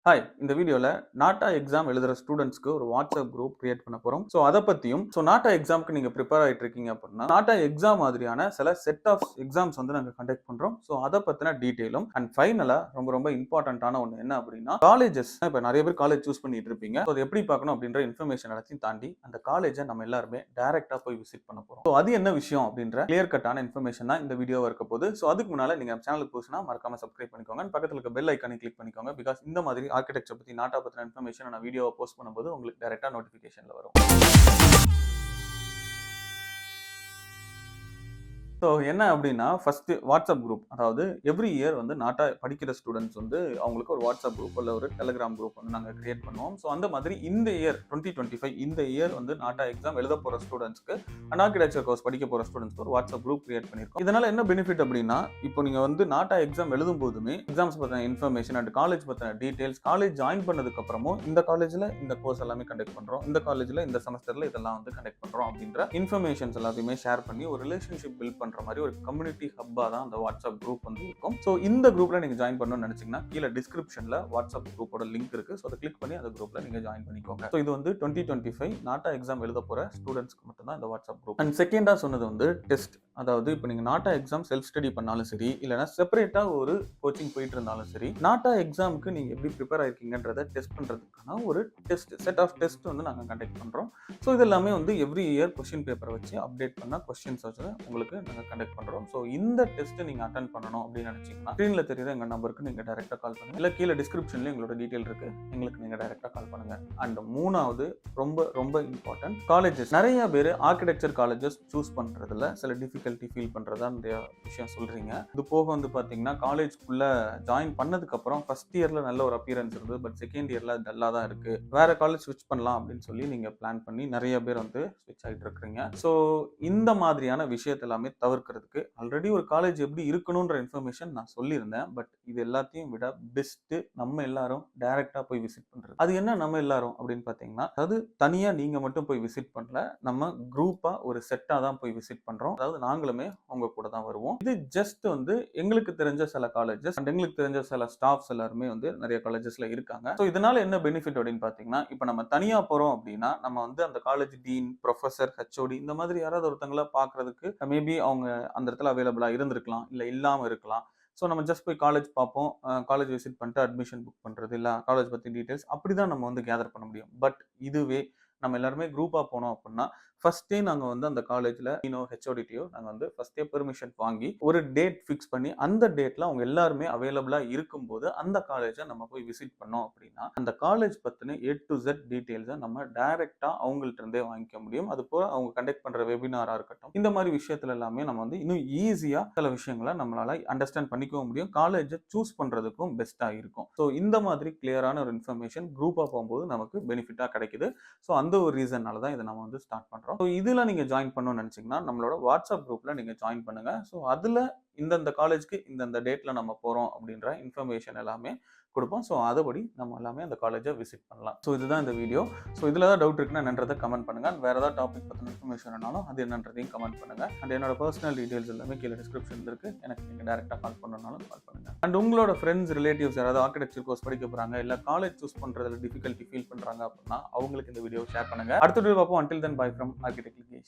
Hi, இந்த வீடியோல நாட்டா exam எழுதுற ஸ்டூடெண்ட்ஸ்க்கு ஒரு வாட்ஸ்அப் குரூப் கிரியேட் பண்ண போறோம். ஸோ அதை பத்தியும், நாட்டா எக்ஸாம்க்கு நீங்க ப்ரிப்பேர் ஆயிட்டு இருக்கீங்க அப்படின்னா, நாட்டா எக்ஸாம் மாதிரியான சில செட் ஆஃப் எக்ஸாம்ஸ் வந்து நாங்க கண்டக்ட் பண்றோம். ஸோ அதை பத்தின டீடைலும் அண்ட் ஃபைனலா ரொம்ப ரொம்ப இம்பார்ட்டன்டான ஒன்று என்ன அப்படின்னா, காலேஜஸ். இப்போ நிறைய பேர் காலேஜ் சூஸ் பண்ணிட்டு இருப்பீங்க. ஸோ அதை எப்படி பார்க்கணும் அப்படின்ற இன்ஃபர்மேஷன் எல்லாத்தையும் தாண்டி அந்த காலேஜை நம்ம எல்லாருமே டைரக்டா போய் விசிட் பண்ண போறோம். ஸோ அது என்ன விஷயம் அப்படின்ற கிளியர் கட்டான இன்ஃபர்மேஷன் தான் இந்த வீடியோவா இருக்க போகுது. ஸோ அதுக்கு முன்னால நீங்க சேனலுக்கு புதுசுனா மறக்காம சப்ஸ்கிரைப் பண்ணிக்கோங்க. பக்கத்துல இருக்க பெல் ஐக்கானை கிளிக் பண்ணிக்கோங்க. பிகாஸ் இந்த மாதிரி ஆர்கிடெக்சர் பத்தி நாட்டா பத்தின இன்ஃபர்மேஷன் நான் வீடியோவை போஸ்ட் பண்ணும்போது உங்களுக்கு டைரக்டா நோட்டிபிகேஷன்ல வரும். ஸோ என்ன அப்படின்னா, ஃபர்ஸ்ட் வாட்ஸ்அப் குரூப். அதாவது எவ்ரி இயர் வந்து நாட்டா படிக்கிற ஸ்டூடெண்ட்ஸ் வந்து அவங்களுக்கு ஒரு வாட்ஸ்அப் குரூப் இல்ல ஒரு டெலிகிராம் குரூப் வந்து நாங்கள் கிரியேட் பண்ணுவோம். ஸோ அந்த மாதிரி இந்த இயர் 2025 இந்த இயர் வந்து நாட்டா எக்ஸாம் எழுத போற ஸ்டூடெண்ட்ஸ்க்கு அண்ட் ஆர்கிடெக்சர் கோர்ஸ் படிக்க போற ஸ்டூடெண்ட்ஸ்க்கு ஒரு வாட்ஸ்அப் குரூப் கிரியேட் பண்ணியிருக்கோம். இதனால என்ன பெனிஃபிட் அப்படின்னா, இப்போ நீங்க வந்து நாட்டா எக்ஸாம் எழுதும் போதுமே எக்ஸாம்ஸ் பத்தின இன்ஃபர்மேஷன் அண்ட் காலேஜ் பத்தின டீடைல்ஸ், காலேஜ் ஜாயின் பண்ணதுக்கு அப்புறமும் இந்த காலேஜ்ல இந்த கோர்ஸ் எல்லாமே கண்டக்ட் பண்றோம், இந்த காலேஜ்ல இந்த செமஸ்டர்ல இதெல்லாம் வந்து கண்டக்ட் பண்றோம் அப்படின்ற இன்ஃபர்மேஷன்ஸ் எல்லாத்தையுமே ஷேர் பண்ணி ஒரு ரிலேஷன்ஷிப் பில்ட் பண்ற மாதிரி ஒரு கம்யூனிட்டி ஹப்பா தான் அந்த வாட்ஸ்அப் குரூப் வந்து இருக்கும். ஸோ இந்த குரூப்ல நீங்க ஜாயின் பண்ணணும்னு நினைச்சீங்கன்னா கீழே டிஸ்கிரிப்ஷன்ல வாட்ஸ்அப் குரூப்போட லிங்க் இருக்கு. ஸோ அதை கிளிக் பண்ணி அந்த குரூப்ல நீங்க ஜாயின் பண்ணிக்கோங்க. ஸோ இது வந்து 2025 நாட்டா எக்ஸாம் எழுத போற ஸ்டூடெண்ட்ஸ்க்கு மட்டும் தான் இந்த வாட்ஸ்அப் குரூப். அண்ட் செகண்டா சொன்னது வந்து டெஸ்ட். அதாவது இப்போ நீங்க நாட்டா எக்ஸாம் செல்ஃப் ஸ்டடி பண்ணாலும் சரி, இல்லைன்னா செப்பரேட்டா ஒரு கோச்சிங் போயிட்டு இருந்தாலும் சரி, நாட்டா எக்ஸாமுக்கு நீங்க எப்படி ப்ரிப்பேர் ஆயிருக்கீங்கன்றத டெஸ்ட் பண்றதுக்கான ஒரு டெஸ்ட் செட் ஆஃப் டெஸ்ட் வந்து நாங்க கண்டக்ட் பண்றோம். ஸோ இது எல்லாமே வந்து எவ்ரி இயர் கொஸ்டின் பேப்பரை வச்சு அப்டேட் பண்ண கொஸ்டின்ஸ் வச்சு உங்களுக்கு நாங்க கண்டக்ட் பண்றோம். ஸோ இந்த டெஸ்ட் நீங்க அட்டென்ட் பண்ணணும் அப்படின்னு நினைச்சீங்கன்னா ஸ்கிரீன்ல தெரியுற எங்க நம்பருக்கு நீங்க டைரக்டா கால் பண்ணுங்க. இல்ல கீழே டிஸ்கிரிப்ஷன்ல எங்களோட டீடைல் இருக்கு, எங்களுக்கு நீங்க டைரக்டா கால் பண்ணுங்க. அண்ட் மூணாவது ரொம்ப ரொம்ப இம்பார்ட்டன்ட், காலேஜஸ். நிறைய பேர் ஆர்கிடெக்சர் காலேஜஸ் சூஸ் பண்றதுல சில டிஃபிகல்ட்டி ஃபீல் பண்றதா நிறைய விஷயம் சொல்றீங்க. இது போக வந்து பாத்தீங்கன்னா காலேஜ்க்குள்ள ஜாயின் பண்ணதுக்கு அப்புறம் ஃபர்ஸ்ட் இயர்ல நல்ல ஒரு அப்பியரன்ஸ் இருந்தது, பட் செகண்ட் இயர்ல டல்லா தான் இருக்கு, வேற காலேஜ் ஸ்விட்ச் பண்ணலாம் அப்படின்னு சொல்லி நீங்க பிளான் பண்ணி நிறைய பேர் வந்து ஸ்விட்ச் ஆகிட்டு இருக்கிறீங்க. ஸோ இந்த மாதிரியான விஷயத்தை எல்லாமே தவிர்க்கிறதுக்கு ஆல்ரெடி ஒரு காலேஜ் எப்படி இருக்கணும்ன்ற இன்ஃபர்மேஷன் நான் சொல்லியிருந்தேன். பட் இது எல்லாத்தையும் விட பெஸ்ட் நம்ம எல்லாரும் டைரக்டா போய் விசிட் பண்றது. அது என்ன நம்ம எல்லாரும் அப்படின்னு பாத்தீங்கன்னா, அதாவது தனியா நீங்க மட்டும் போய் விசிட் பண்ணல, நம்ம குரூப்பா ஒரு செட்டா தான் போய் விசிட் பண்றோம். அதாவது நாங்களுமே உங்க கூட தான் வருவோம். இது ஜஸ்ட் வந்து எங்களுக்கு தெரிஞ்ச சில காலேஜஸ் அண்ட் எங்களுக்கு தெரிஞ்ச சில ஸ்டாஃப்ஸ் எல்லாருமே வந்து நிறைய காலேஜஸ்ல இருக்காங்க. ஸோ இதனால என்ன பெனிஃபிட் அப்படின்னு பாத்தீங்கன்னா, இப்போ நம்ம தனியா போறோம் அப்படின்னா நம்ம வந்து அந்த காலேஜ் டீன், ப்ரொஃபசர், ஹெச்ஓடி இந்த மாதிரி யாராவது ஒருத்தங்கள பாக்குறதுக்கு மேபி அவங்க அந்த இடத்துல அவைலபிளா இருந்திருக்கலாம், இல்ல இல்லாம இருக்கலாம். ஸோ நம்ம ஜஸ்ட் போய் காலேஜ் பார்ப்போம், காலேஜ் விசிட் பண்ணிட்டு அட்மிஷன் புக் பண்றது, இல்ல காலேஜ் பத்தி டீடைல்ஸ் அப்படிதான் நம்ம வந்து கேதர் பண்ண முடியும். பட் இதுவே நம்ம எல்லாருமே குரூப்பா போனோம் அப்படின்னா ஃபர்ஸ்டே நாங்க வந்து அந்த காலேஜ்ல ஹெச்ஓடிடியோ நாங்க வந்து ஃபர்ஸ்டே பெர்மிஷன் வாங்கி ஒரு டேட் ஃபிக்ஸ் பண்ணி அந்த டேட்ல அவங்க எல்லாருமே அவைலபிளா இருக்கும்போது அந்த காலேஜை நம்ம போய் விசிட் பண்ணோம் அப்படின்னா அந்த காலேஜ் பத்தின A to Z டீடைல்ஸை நம்ம டைரக்டா அவங்கள்ட்ட இருந்தே வாங்கிக்க முடியும். அது போல அவங்க கண்டக்ட் பண்ற வெபினாரா இருக்கட்டும், இந்த மாதிரி விஷயத்துல எல்லாமே நம்ம வந்து இன்னும் ஈஸியா சில விஷயங்களை நம்மளால அண்டர்ஸ்டாண்ட் பண்ணிக்கவும் முடியும், காலேஜை சூஸ் பண்றதுக்கும் பெஸ்டா இருக்கும். ஸோ இந்த மாதிரி கிளியரான ஒரு இன்ஃபர்மேஷன் குரூப்பா போகும்போது நமக்கு பெனிஃபிட்டா கிடைக்குது. ஸோ அந்த ஒரு ரீசன்னால தான் இதை நம்ம வந்து ஸ்டார்ட் பண்றோம். ஸோ இதுல நீங்க ஜாயின் பண்ணணும்னு நினைச்சீங்கன்னா நம்மளோட வாட்ஸ்அப் குரூப்ல நீங்க ஜாயின் பண்ணுங்க. ஸோ அதுல இந்தந்த காலேஜ்க்கு இந்தந்த டேட்ல நம்ம போறோம் அப்படின்ற இன்ஃபர்மேஷன் எல்லாமே கொடுப்போம். ஸோ அதுபடி நம்ம எல்லாமே அந்த காலேஜை விசிட் பண்ணலாம். ஸோ இதுதான் இந்த வீடியோ. ஸோ இதில் ஏதாவது டவுட் இருக்குன்னா என்னன்றதை கமெண்ட் பண்ணுங்க. வேற ஏதாவது டாபிக் பற்றின இன்ஃபர்மேஷன் வேணாலும் அது என்னன்றதையும் கமெண்ட் பண்ணுங்க. அண்ட் என்னோட பர்சனல் டீடைல்ஸ் எல்லாமே கீழே டிஸ்கிரிப்ஷன் இருக்கு, எனக்கு நீங்க டேரக்டா கால் பண்ணனாலும் கால் பண்ணுங்க. அண்ட் உங்களோட ஃப்ரெண்ட்ஸ், ரிலேட்டிவ்ஸ் யாராவது ஆர்கிடெக்சர் கோர்ஸ் படிக்க போறாங்க, இல்ல காலேஜ் சூஸ் பண்றதுல டிஃபிகல்ட்டி ஃபீல் பண்றாங்க அப்படின்னா அவங்களுக்கு இந்த வீடியோ ஷேர் பண்ணுங்க. அடுத்த வீடியோ பார்ப்போம். until then bye from Architect Ligesh.